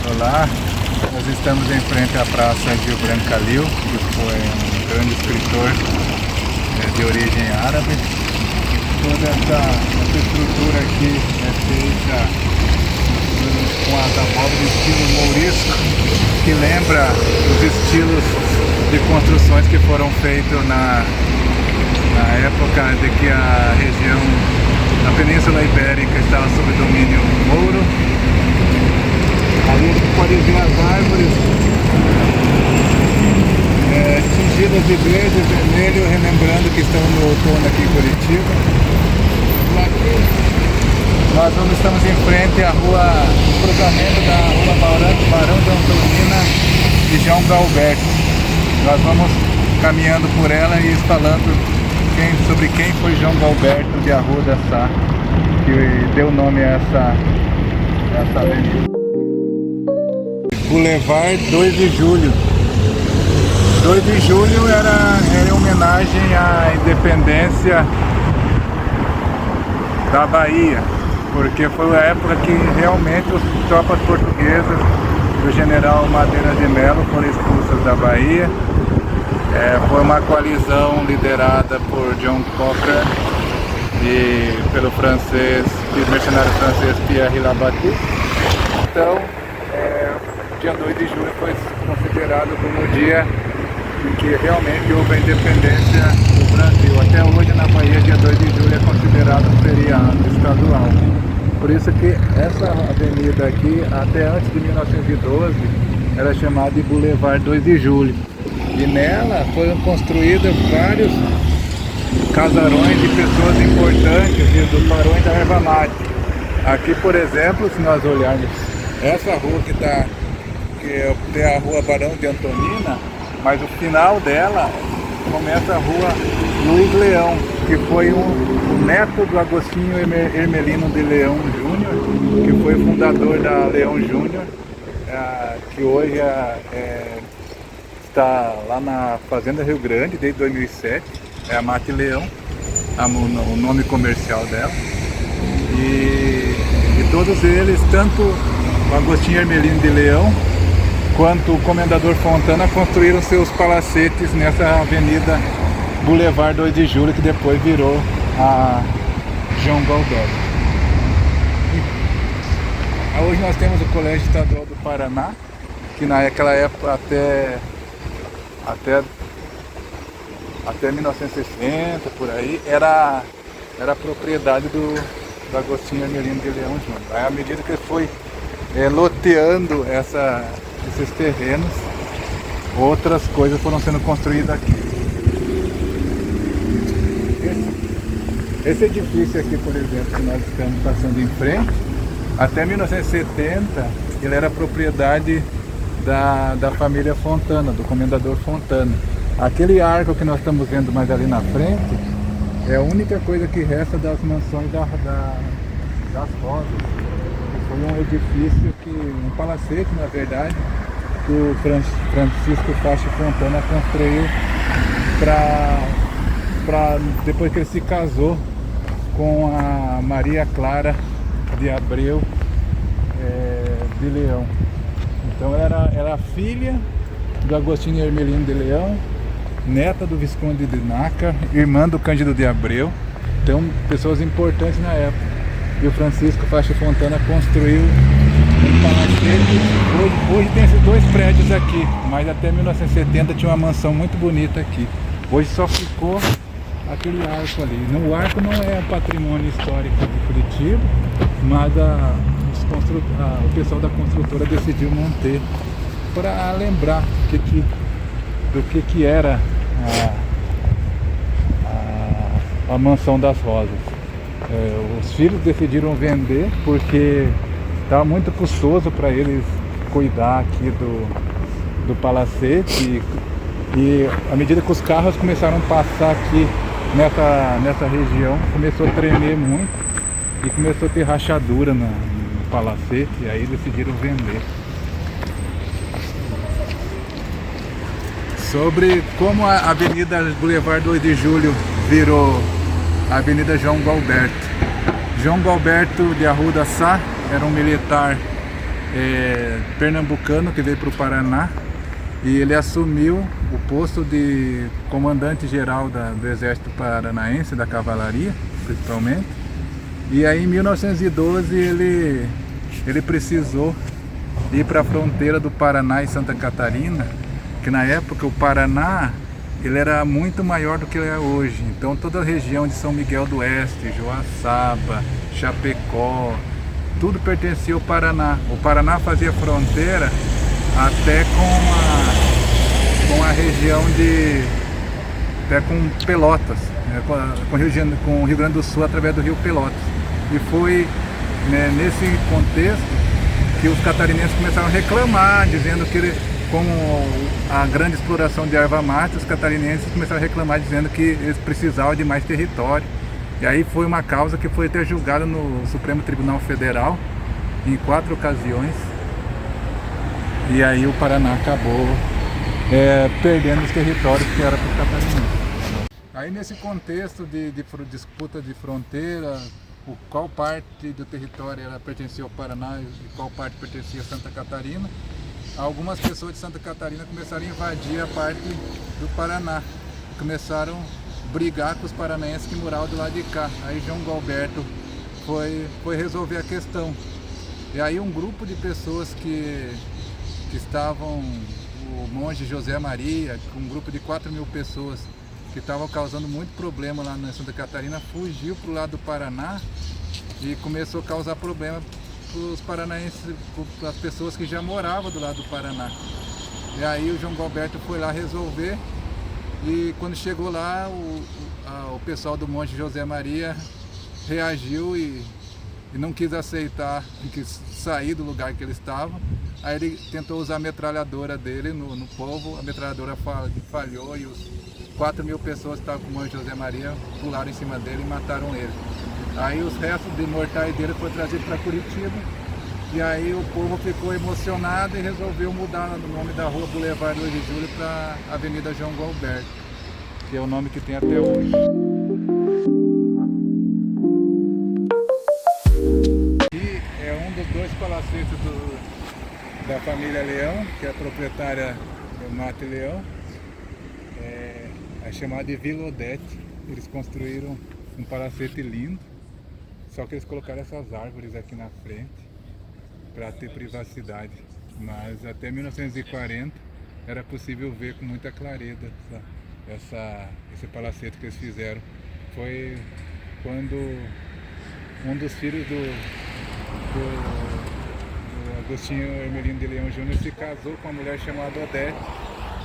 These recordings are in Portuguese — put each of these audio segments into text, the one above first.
Olá, nós estamos em frente à Praça Gibran Khalil, que foi um grande escritor de origem árabe. Toda essa estrutura aqui é feita com as abóboras de estilo mourisco, que lembra os estilos de construções que foram feitos na época de que a região, a Península Ibérica, estava sob domínio mouro. Ali a gente pode ver as árvores tingidas de verde e vermelho, relembrando que estamos no outono aqui em Curitiba. E aqui nós estamos em frente à rua, o cruzamento da rua Barão de Antonina e João Galberto. Nós vamos caminhando por ela e falando sobre quem foi João Galberto de Arruda Sá, que deu nome a essa avenida. Boulevard 2 de Julho. 2 de Julho era em homenagem à independência da Bahia, porque foi a época que realmente as tropas portuguesas do general Madeira de Mello foram expulsas da Bahia. Foi uma coalizão liderada por John Cochrane e pelo mercenário francês Pierre Labatut. Então, dia 2 de julho foi considerado como o dia em que realmente houve a independência do Brasil. Até hoje na Bahia, dia 2 de julho é considerado um feriado estadual. Por isso que essa avenida aqui, até antes de 1912, era chamada de Boulevard 2 de Julho. E nela foram construídos vários casarões de pessoas importantes do Barões da Erva Mate. Aqui, por exemplo, se nós olharmos essa rua que tem a rua Barão de Antonina, mas o final dela começa a rua Luiz Leão, que foi o neto do Agostinho Hermelino de Leão Júnior, que foi fundador da Leão Júnior, que hoje está lá na Fazenda Rio Grande desde 2007, é a Mate Leão, o nome comercial dela. E todos eles, tanto o Agostinho Hermelino de Leão quanto o Comendador Fontana, construíram seus palacetes nessa avenida Boulevard 2 de Julho, que depois virou a João Galberto. Hoje nós temos o Colégio Estadual do Paraná, que naquela época até 1960, por aí, era propriedade do Agostinho Hermelino de Leão Júnior. Aí, à medida que ele foi loteando esses terrenos, outras coisas foram sendo construídas aqui. Esse edifício aqui, por exemplo, que nós estamos passando em frente, até 1970 ele era propriedade da família Fontana, do Comendador Fontana. Aquele arco que nós estamos vendo mais ali na frente é a única coisa que resta das mansões das Rosas. Foi um edifício, um palacete, na verdade, que o Francisco Fache Fontana construiu depois que ele se casou com a Maria Clara de Abreu de Leão. Então ela era filha do Agostinho Hermelino de Leão, neta do Visconde de Nácar, irmã do Cândido de Abreu. Então, pessoas importantes na época. E o Francisco Fache Fontana construiu um palacete. Hoje tem esses dois prédios aqui, mas até 1970 tinha uma mansão muito bonita aqui. Hoje só ficou aquele arco ali. O arco não é patrimônio histórico de Curitiba, mas o pessoal da construtora decidiu manter para lembrar do que era a Mansão das Rosas. Os filhos decidiram vender porque estava muito custoso para eles cuidar aqui do palacete, e à medida que os carros começaram a passar aqui nessa região, começou a tremer muito e começou a ter rachadura no palacete, e aí decidiram vender. Sobre como a Avenida Boulevard 2 de Julho virou a Avenida João Galberto. João Galberto de Arruda Sá era um militar pernambucano que veio para o Paraná e ele assumiu o posto de comandante-geral do Exército Paranaense, da Cavalaria, principalmente. E aí em 1912 ele precisou ir para a fronteira do Paraná e Santa Catarina, que na época o Paraná ele era muito maior do que ele é hoje. Então toda a região de São Miguel do Oeste, Joaçaba, Chapecó, tudo pertencia ao Paraná. O Paraná fazia fronteira até com a região até com Pelotas, né, com o Rio Grande do Sul através do rio Pelotas. E foi, né, nesse contexto que os catarinenses começaram a reclamar, dizendo que com a grande exploração de erva mate, os catarinenses começaram a reclamar, dizendo que eles precisavam de mais território. E aí foi uma causa que foi até julgada no Supremo Tribunal Federal em 4 ocasiões. E aí o Paraná acabou perdendo os territórios que era para os catarinenses. Aí nesse contexto de disputa de fronteira, qual parte do território pertencia ao Paraná e qual parte pertencia a Santa Catarina, algumas pessoas de Santa Catarina começaram a invadir a parte do Paraná. Começaram a brigar com os paranaenses que moravam do lado de cá. Aí João Galberto foi resolver a questão. E aí um grupo de pessoas que estavam, o monge José Maria, um grupo de 4.000 pessoas que estavam causando muito problema lá na Santa Catarina, fugiu para o lado do Paraná e começou a causar problema para os paranaenses, para as pessoas que já moravam do lado do Paraná. E aí o João Galberto foi lá resolver, e quando chegou lá, o pessoal do monge José Maria reagiu e não quis aceitar, quis sair do lugar que eles estavam. Aí ele tentou usar a metralhadora dele no povo, a metralhadora falhou e os 4.000 pessoas que estavam com o monge José Maria pularam em cima dele e mataram ele. Aí os restos de mortais dele foram trazidos para Curitiba, e aí o povo ficou emocionado e resolveu mudar o nome da rua Boulevard 2 de Julho para Avenida João Galberto, que é o nome que tem até hoje. Aqui é um dos 2 palacetes da família Leão, que é a proprietária do Mate Leão, é chamada de Vila Odete. Eles construíram um palacete lindo, só que eles colocaram essas árvores aqui na frente para ter privacidade, mas até 1940 era possível ver com muita clareza esse palacete que eles fizeram. Foi quando um dos filhos do Agostinho Hermelino de Leão Júnior se casou com uma mulher chamada Odete.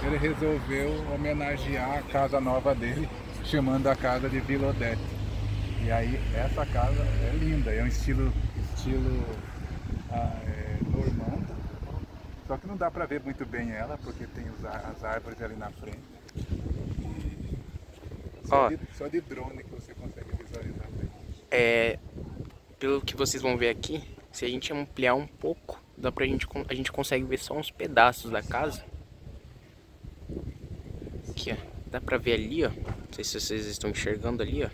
Ele resolveu homenagear a casa nova dele, chamando a casa de Vila Odete. E aí essa casa é linda, é um estilo normando, só que não dá para ver muito bem ela, porque tem as árvores ali na frente. Só de drone que você consegue visualizar bem. Pelo que vocês vão ver aqui, se a gente ampliar um pouco, a gente consegue ver só uns pedaços da casa. Aqui, ó, dá pra ver ali, ó, não sei se vocês estão enxergando ali, ó,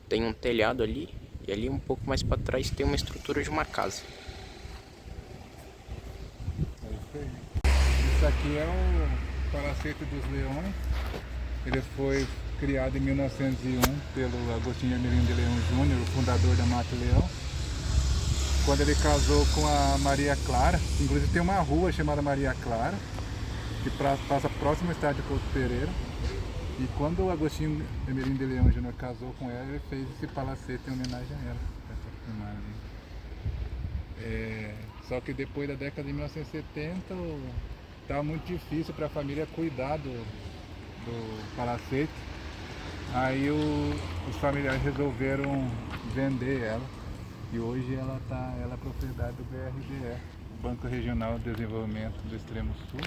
tem um telhado ali, e ali um pouco mais pra trás tem uma estrutura de uma casa. É isso aí. Isso aqui é o Palacete dos Leões. Ele foi criado em 1901 pelo Agostinho Hermelino de Leão Júnior, o fundador da Mate Leão. Quando ele casou com a Maria Clara, inclusive tem uma rua chamada Maria Clara, que passa próximo ao estádio Couto Pereira. E quando o Agostinho Hermelino de Leão Júnior casou com ela, ele fez esse palacete em homenagem a ela, essa imagem. Só que depois da década de 1970, estava muito difícil para a família cuidar do palacete. Aí os familiares resolveram vender ela, e hoje ela é propriedade do BRDE, Banco Regional de Desenvolvimento do Extremo Sul.